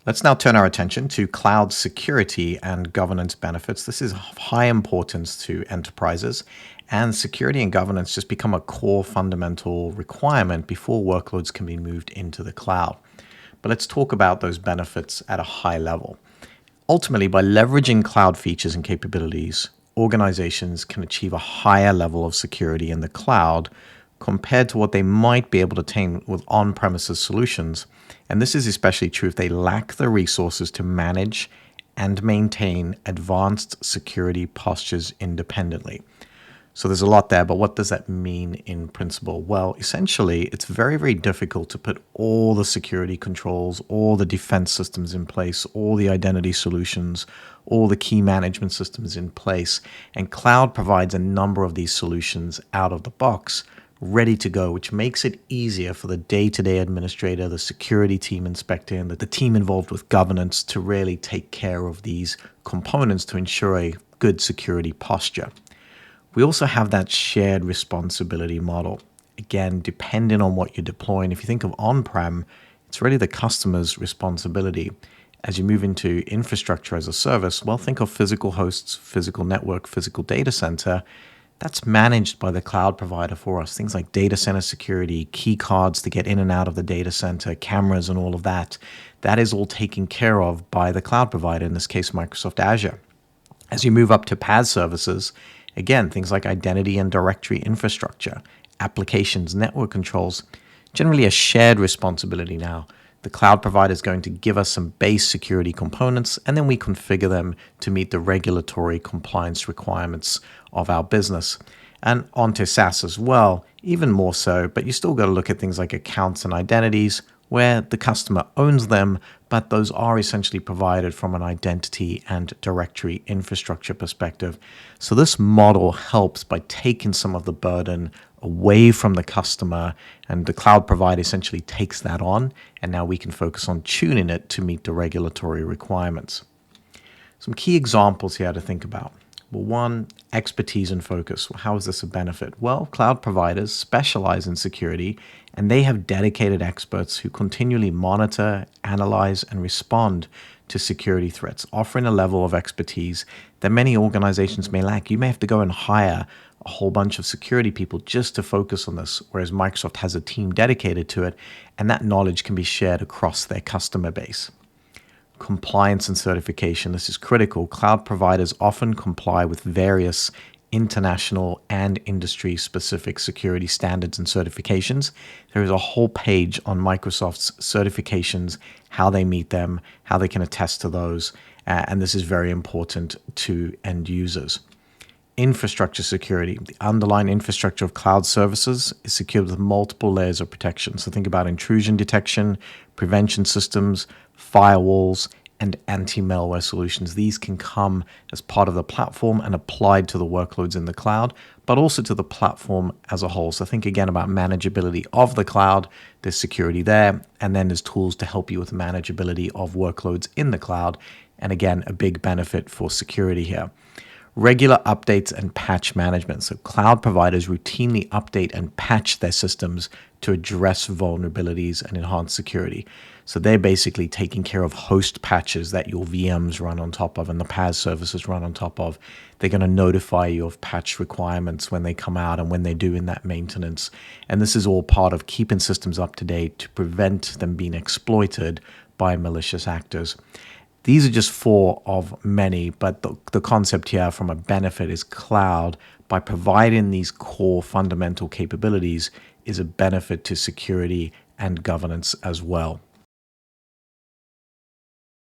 Let's now turn our attention to cloud security and governance benefits. This is of high importance to enterprises, and security and governance just become a core fundamental requirement before workloads can be moved into the cloud. But let's talk about those benefits at a high level. Ultimately, by leveraging cloud features and capabilities, organizations can achieve a higher level of security in the cloud compared to what they might be able to attain with on-premises solutions. And this is especially true if they lack the resources to manage and maintain advanced security postures independently. So there's a lot there, but what does that mean in principle? Well, essentially, it's very, very difficult to put all the security controls, all the defense systems in place, all the identity solutions, all the key management systems in place. And cloud provides a number of these solutions out of the box, ready to go, which makes it easier for the day-to-day administrator, the security team inspector, and the team involved with governance to really take care of these components to ensure a good security posture. We also have that shared responsibility model. Again, depending on what you're deploying, if you think of on-prem, it's really the customer's responsibility. As you move into infrastructure as a service, well, think of physical hosts, physical network, physical data center. That's managed by the cloud provider for us. Things like data center security, key cards to get in and out of the data center, cameras and all of that. That is all taken care of by the cloud provider, in this case, Microsoft Azure. As you move up to PaaS services, again, things like identity and directory infrastructure, applications, network controls, generally a shared responsibility now. The cloud provider is going to give us some base security components, and then we configure them to meet the regulatory compliance requirements of our business. And onto SaaS as well, even more so, but you still got to look at things like accounts and identities, where the customer owns them, but those are essentially provided from an identity and directory infrastructure perspective. So this model helps by taking some of the burden away from the customer, and the cloud provider essentially takes that on, and now we can focus on tuning it to meet the regulatory requirements. Some key examples here to think about. Well, one, expertise and focus. How is this a benefit? Well, cloud providers specialize in security, and they have dedicated experts who continually monitor, analyze, and respond to security threats, offering a level of expertise that many organizations may lack. You may have to go and hire a whole bunch of security people just to focus on this, whereas Microsoft has a team dedicated to it, and that knowledge can be shared across their customer base. Compliance and certification. This is critical. Cloud providers often comply with various international and industry-specific security standards and certifications. There is a whole page on Microsoft's certifications, how they meet them, how they can attest to those, and this is very important to end users. Infrastructure security. The underlying infrastructure of cloud services is secured with multiple layers of protection. So think about intrusion detection, prevention systems, firewalls, and anti-malware solutions. These can come as part of the platform and applied to the workloads in the cloud, but also to the platform as a whole. So think again about manageability of the cloud. There's security there, and then there's tools to help you with manageability of workloads in the cloud. And again, a big benefit for security here. Regular updates and patch management. So cloud providers routinely update and patch their systems to address vulnerabilities and enhance security. So they're basically taking care of host patches that your VMs run on top of and the PaaS services run on top of. They're going to notify you of patch requirements when they come out and when they're doing that maintenance. And this is all part of keeping systems up to date to prevent them being exploited by malicious actors. These are just four of many, but the concept here from a benefit is cloud, by providing these core fundamental capabilities, is a benefit to security and governance as well.